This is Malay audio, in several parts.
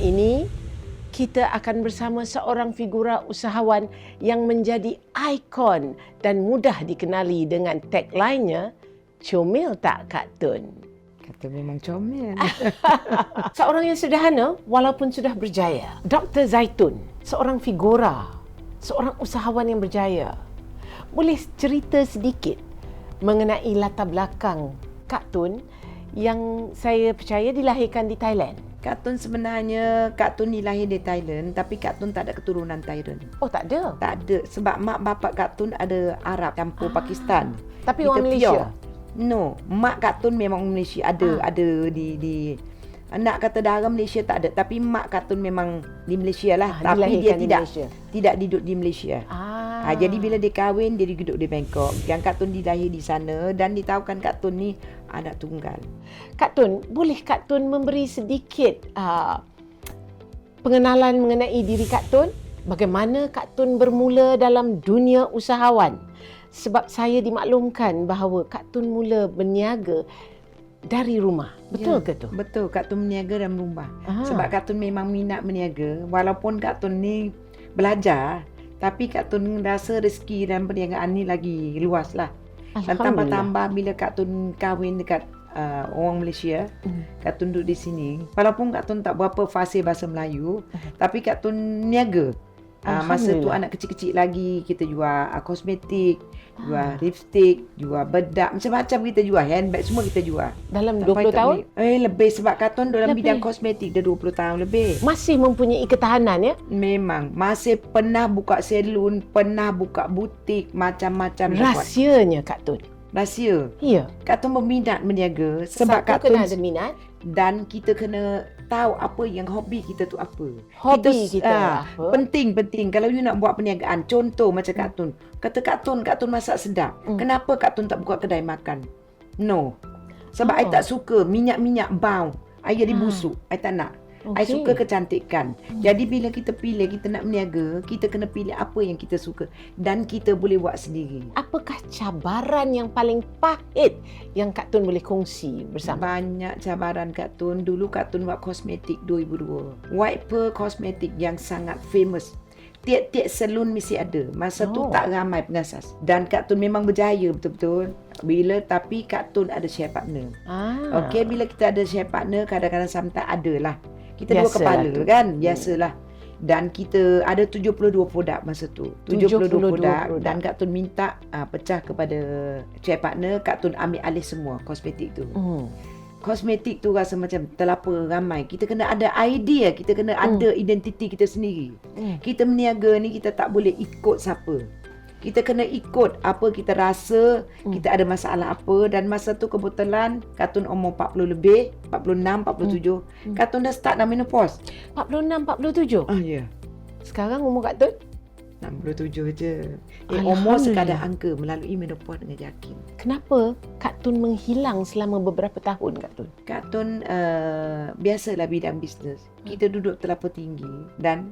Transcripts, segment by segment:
ini, kita akan bersama seorang figura usahawan yang menjadi ikon dan mudah dikenali dengan tagline-nya, "Comel tak Kak Tun?" Kata memang comel. Seorang yang sederhana walaupun sudah berjaya. Dr. Zaitun, seorang figura, seorang usahawan yang berjaya. Boleh cerita sedikit mengenai latar belakang Kak Tun yang saya percaya dilahirkan di Thailand? Kak Tun sebenarnya, Kak Tun ni lahir di Thailand tapi Kak Tun tak ada keturunan Thailand. Oh, tak ada? Tak ada. Sebab mak bapak Kak Tun ada Arab campur Pakistan. Tapi orang Malaysia? No, mak Kak Tun memang Malaysia. Ada di nak kata darah Malaysia tak ada. Tapi mak Kak Tun memang di Malaysia lah. Tapi dia tidak duduk di Malaysia. Jadi bila dia kahwin, dia duduk di Bangkok. Yang Kak Tun dilahir di sana dan ditahukan Kak Tun ni anak tunggal. Kak Tun, boleh Kak Tun memberi sedikit pengenalan mengenai diri Kak Tun? Bagaimana Kak Tun bermula dalam dunia usahawan? Sebab saya dimaklumkan bahawa Kak Tun mula berniaga dari rumah. Betul ke tu? Betul, Kak Tun berniaga dalam rumah. Sebab Kak Tun memang minat berniaga. Walaupun Kak Tun ni belajar, tapi Kak Tun rasa rezeki dan perniagaan ni lagi luas lah. Dan tambah-tambah bila Kak Tun kahwin dekat orang Malaysia, Kak Tun duduk di sini. Walaupun Kak Tun tak berapa fasih bahasa Melayu, tapi Kak Tun niaga. Masa tu anak kecil-kecil lagi, kita jual kosmetik, jual lipstick, jual bedak, macam-macam kita jual, handbag semua kita jual. Dalam 20 tahun? Lebih, sebab Kak Tun dalam bidang kosmetik dah 20 tahun lebih. Masih mempunyai ketahanan ya? Memang, masih pernah buka salon, pernah buka butik, macam-macam. Rahsianya Kak Tun? Rahsia. Ya. Kak Tun berminat berniaga sebab Kak Tun Tun ada minat dan kita kena tahu apa yang hobi kita tu apa. Hobi kita apa? Penting. Kalau you nak buat perniagaan, contoh macam Kak Tun. Kata Kak Tun masak sedap. Kenapa Kak Tun tak buka kedai makan? No. Sebab I tak suka minyak-minyak bau. I jadi busuk. I tak nak. I suka kecantikan. Jadi bila kita pilih, kita nak berniaga, kita kena pilih apa yang kita suka dan kita boleh buat sendiri. Apakah cabaran yang paling pahit yang Kak Tun boleh kongsi bersama? Banyak cabaran Kak Tun. Dulu Kak Tun buat kosmetik 2002. White Pearl kosmetik yang sangat famous. Tiap-tiap salon mesti ada. Masa tu tak ramai pengasas. Dan Kak Tun memang berjaya betul-betul. Tapi Kak Tun ada share partner. Okey, bila kita ada share partner, kadang-kadang sometimes ada lah. Kita dua kepala kan, biasalah. Dan kita ada 72 produk masa tu. 72 produk. Dan Kak Tun minta pecah kepada share partner, Kak Tun ambil alih semua kosmetik tu. Kosmetik tu rasa macam terlalu ramai. Kita kena ada idea, kita kena ada identiti kita sendiri. Kita berniaga ni kita tak boleh ikut siapa. Kita kena ikut apa kita rasa, kita ada masalah apa. Dan masa tu kebetulan Kak Tun umur 40 lebih, 46, 47. Kak Tun dah start dah menopause. 46, 47? Ya. Sekarang umur Kak Tun? 67 je. Umur sekadar angka, melalui menopause dengan yakin. Kenapa Kak Tun menghilang selama beberapa tahun Kak Tun? Kak Tun biasalah bidang bisnes. Kita duduk terlalu tinggi dan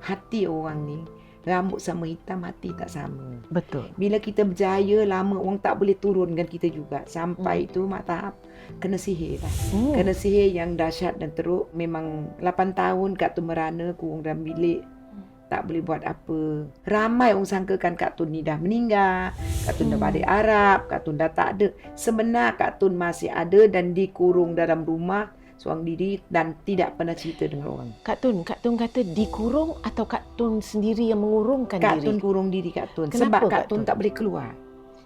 hati orang ni, rambut sama hitam, hati tak sama. Betul. Bila kita berjaya, lama orang tak boleh turunkan kita juga. Sampai itu tahap kena sihir lah. Kena sihir yang dahsyat dan teruk. Memang 8 tahun Kak Tun merana, kurung dalam bilik. Tak boleh buat apa. Ramai orang sangkakan Kak Tun ni dah meninggal. Kak Tun dah balik Arab. Kak Tun dah tak ada. Sebenarnya Kak Tun masih ada dan dikurung dalam rumah seorang diri dan tidak pernah cerita dengan orang. Kak Tun kata dikurung atau Kak Tun sendiri yang mengurungkan diri? Kak Tun kurung diri Kak Tun. Kenapa sebab Kak Tun tak boleh keluar.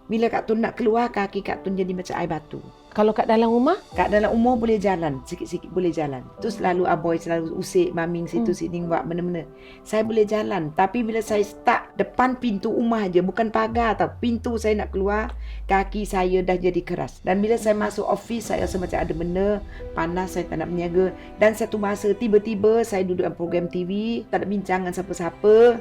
Bila Kak Tun nak keluar, kaki Kak Tun jadi macam air batu. Kalau kat dalam rumah? Kat dalam rumah boleh jalan, sikit-sikit boleh jalan. Tu selalu aboy selalu usik maming situ sini buat benda-benda. Saya boleh jalan, tapi bila saya start depan pintu rumah je, bukan pagar tau, pintu saya nak keluar, kaki saya dah jadi keras. Dan bila saya masuk office, saya rasa macam ada benda panas, saya tak nak berniaga. Dan satu masa tiba-tiba saya duduk dalam program TV, tak ada bincang dengan siapa-siapa.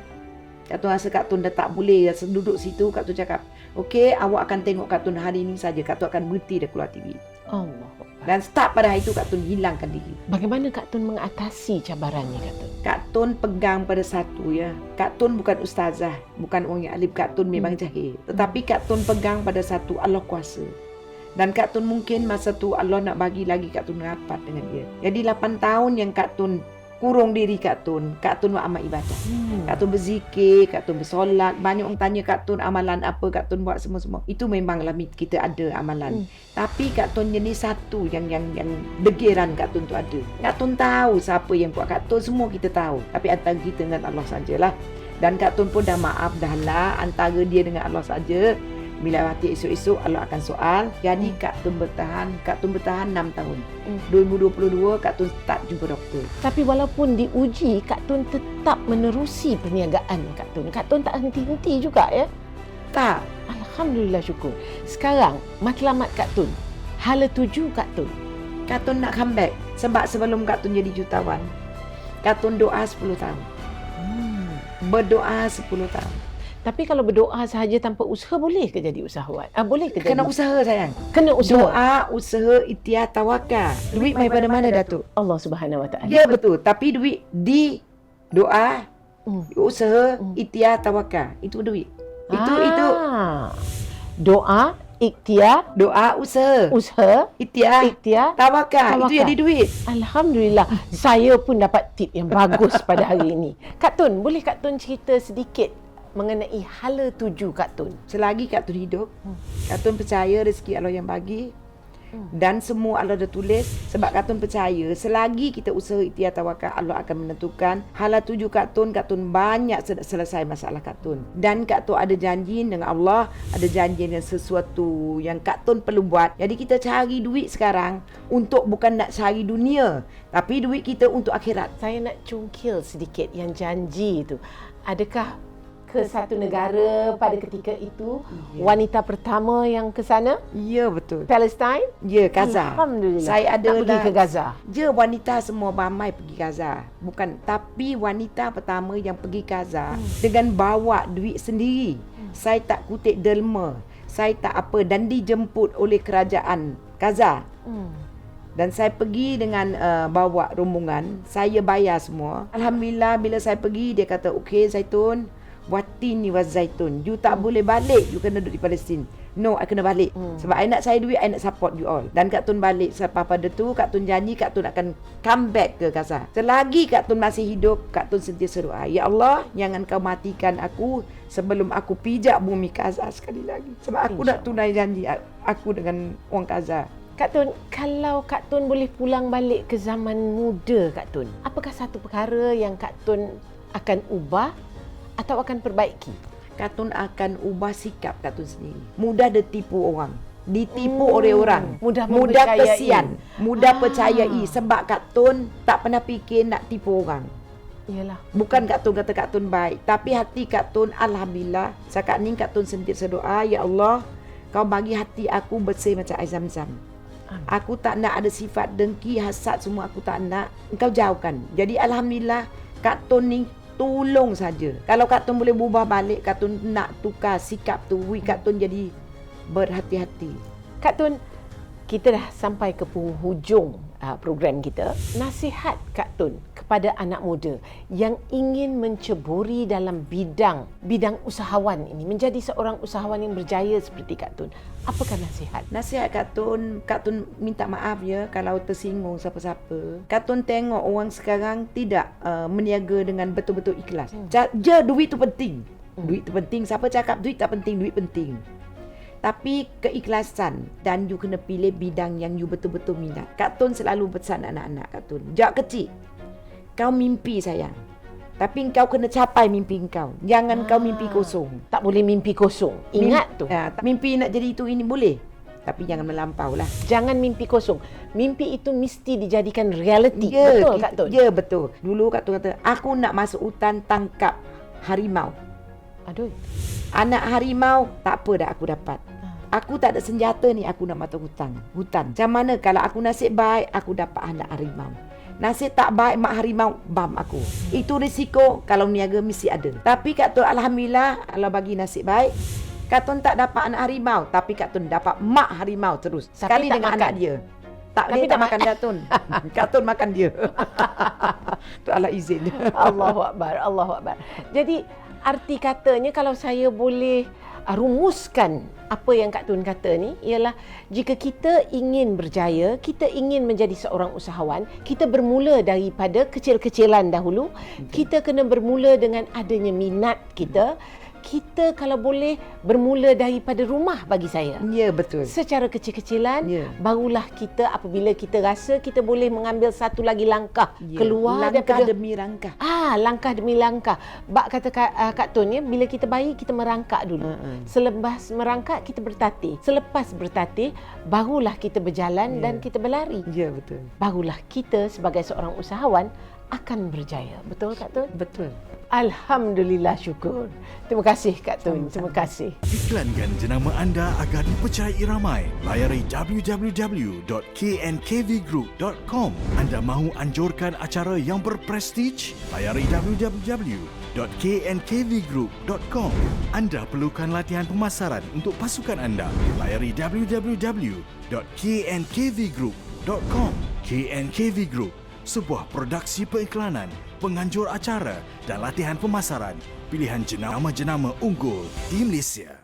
Kak Tun rasa Kak Tun dah tak boleh duduk situ. Kak Tun cakap, okey, awak akan tengok Kak Tun hari ini saja. Kak Tun akan berhenti dah keluar TV. Allah. Dan start pada hari itu Kak Tun hilangkan diri. Bagaimana Kak Tun mengatasi cabarannya Kak Tun? Kak Tun pegang pada satu ya. Kak Tun bukan ustazah, bukan orang yang alim. Kak Tun memang jahil. Tetapi Kak Tun pegang pada satu, Allah kuasa. Dan Kak Tun mungkin masa tu Allah nak bagi lagi Kak Tun rapat dengan dia. Jadi 8 tahun yang Kak Tun kurung diri Kak Tun buat amal ibadah. Kak Tun berzikir, Kak Tun bersolat. Banyak orang tanya Kak Tun amalan apa Kak Tun buat semua-semua. Itu memanglah kita ada amalan. Tapi Kak Tun jenis satu yang degiran Kak Tun tu ada. Kak Tun tahu siapa yang buat. Kak Tun semua kita tahu. Tapi antara kita dengan Allah sajalah. Dan Kak Tun pun dah maaf dah lah. Antara dia dengan Allah saja. Bila mati esok-esok Allah akan soal. Jadi Kak Tun bertahan 6 tahun. 2022 Kak Tun start jumpa doktor. Tapi walaupun diuji, Kak Tun tetap menerusi perniagaan Kak Tun. Kak Tun tak henti-henti juga ya? Tak. Alhamdulillah, syukur. Sekarang matlamat Kak Tun, hala tuju Kak Tun. Kak Tun nak comeback. Sebab sebelum Kak Tun jadi jutawan, Kak Tun doa 10 tahun. Berdoa 10 tahun. Tapi kalau berdoa sahaja tanpa usaha, boleh ke jadi usahawan? Boleh ke jadi? Kena usaha sayang. Kena usaha. Doa, usaha, ikhtiar, tawakal. Duit mai pada mana Datuk? Allah Subhanahu Wa Taala. Ya betul. Tapi duit di doa, usaha, ikhtiar, tawakal. Itu duit. Itu doa, ikhtiar, doa, usaha, ikhtiar, tawakal. Itu jadi duit. Alhamdulillah. Saya pun dapat tip yang bagus pada hari ini. Kak Tun, boleh Kak Tun cerita sedikit mengenai hala tuju Kak Tun? Selagi Kak Tun hidup, Kak Tun percaya rezeki Allah yang bagi. Dan semua Allah dah tulis. Sebab Kak Tun percaya selagi kita usaha ikhtiar tawakal, Allah akan menentukan. Hala tuju Kak Tun banyak selesai masalah Kak Tun. Dan Kak Tun ada janji dengan Allah, ada janji dengan sesuatu yang Kak Tun perlu buat. Jadi kita cari duit sekarang untuk bukan nak cari dunia, tapi duit kita untuk akhirat. Saya nak cungkil sedikit yang janji itu. Adakah ke satu negara pada ketika itu, wanita pertama yang ke sana? Ya, betul. Palestine? Ya, Gaza. Alhamdulillah. Saya ada pergi ke Gaza. Je wanita semua ramai pergi Gaza. Bukan, tapi wanita pertama yang pergi Gaza dengan bawa duit sendiri. Saya tak kutip derma, saya tak apa, dan dijemput oleh kerajaan Gaza. Dan saya pergi dengan bawa rombongan, saya bayar semua. Alhamdulillah, bila saya pergi dia kata, "Okey Zaitun, Watini was Zaitun, you tak boleh balik, you kena duduk di Palestin." No, I kena balik. Sebab I nak saya duit, I nak support you all. Dan Kak Tun balik. Sebab pada tu Kak Tun janji Kak Tun akan come back ke Gaza. Selagi Kak Tun masih hidup, Kak Tun sentiasa doa, "Ya Allah, jangan kau matikan aku sebelum aku pijak bumi Gaza sekali lagi." Sebab aku nak tunai janji aku dengan orang Gaza. Kak Tun, kalau Kak Tun boleh pulang balik ke zaman muda Kak Tun, apakah satu perkara yang Kak Tun akan ubah atau akan perbaiki? Kak Tun akan ubah sikap Kak Tun sendiri. Mudah ditipu orang. Ditipu oleh orang. Mudah kesian. Mudah percayai. Sebab Kak Tun tak pernah fikir nak tipu orang. Yalah. Bukan Kak Tun kata Kak Tun baik. Tapi hati Kak Tun, Alhamdulillah. Sekarang ni Kak Tun sentiasa doa, "Ya Allah, kau bagi hati aku bersih macam air zam-zam. Aku tak nak ada sifat dengki, hasad, semua aku tak nak. Engkau jauhkan." Jadi Alhamdulillah, Kak Tun ni tolong saja. Kalau Kak Tun boleh berubah balik, Kak Tun nak tukar sikap tu, Kak Tun jadi berhati-hati. Kak Tun, kita dah sampai ke penghujung program kita. Nasihat Kak Tun kepada anak muda yang ingin menceburi dalam bidang usahawan ini, menjadi seorang usahawan yang berjaya seperti Kak Tun. Apakah nasihat? Nasihat Kak Tun minta maaf ya kalau tersinggung siapa-siapa. Kak Tun tengok orang sekarang tidak meniaga dengan betul-betul ikhlas. Duit tu penting. Duit tu penting. Siapa cakap duit tak penting? Duit penting. Tapi keikhlasan, dan you kena pilih bidang yang you betul-betul minat. Kak Tun selalu pesan anak-anak Kak Tun, jak kecil, kau mimpi sayang, tapi kau kena capai mimpi kau. Jangan kau mimpi kosong. Tak boleh mimpi kosong. Ingat tu. Mimpi nak jadi itu ini boleh, tapi jangan melampau lah. Jangan mimpi kosong. Mimpi itu mesti dijadikan realiti. Betul Kak Tun? Ya, betul. Dulu Kak Tun kata, aku nak masuk hutan tangkap harimau. Aduh. Anak harimau, tak apa dah aku dapat. Aku tak ada senjata ni, aku nak masuk hutan. Macam mana kalau aku nasib baik, aku dapat anak harimau. Nasib tak baik, mak harimau bam aku. Itu risiko kalau niaga mesti ada. Tapi Kak Tun Alhamdulillah, Allah bagi nasib baik. Kak Tun tak dapat anak harimau, tapi Kak Tun dapat mak harimau terus. Sekali dengan anak dia. Dia tak makan Kak Tun. Kak Tun makan dia. Tu Allah izin. Allahu Akbar. Jadi arti katanya, kalau saya boleh rumuskan apa yang Kak Tun kata ni ialah jika kita ingin berjaya, kita ingin menjadi seorang usahawan, kita bermula daripada kecil-kecilan dahulu. Kita kena bermula dengan adanya minat kita. Kita kalau boleh bermula daripada rumah bagi saya. Ya, betul. Secara kecil-kecilan, Ya. barulah kita apabila kita rasa kita boleh mengambil satu lagi langkah Ya, keluar langkah daripada demi langkah. langkah demi langkah. Bak kata Kak Tun ya, bila kita bayi kita merangkak dulu. Selepas merangkak kita bertatih. Selepas bertatih barulah kita berjalan dan kita berlari. Ya, betul. Barulah kita sebagai seorang usahawan akan berjaya. Betul Kak Tun? Betul. Alhamdulillah, syukur. Terima kasih Kak Tun. Terima kasih. Iklankan jenama anda agar dipercayai ramai. Layari www.knkvgroup.com. Anda mahu anjurkan acara yang berprestij? Layari www.knkvgroup.com. Anda perlukan latihan pemasaran untuk pasukan anda? Layari www.knkvgroup.com. KNKV Group, sebuah produksi periklanan, penganjur acara dan latihan pemasaran. Pilihan jenama-jenama unggul di Malaysia.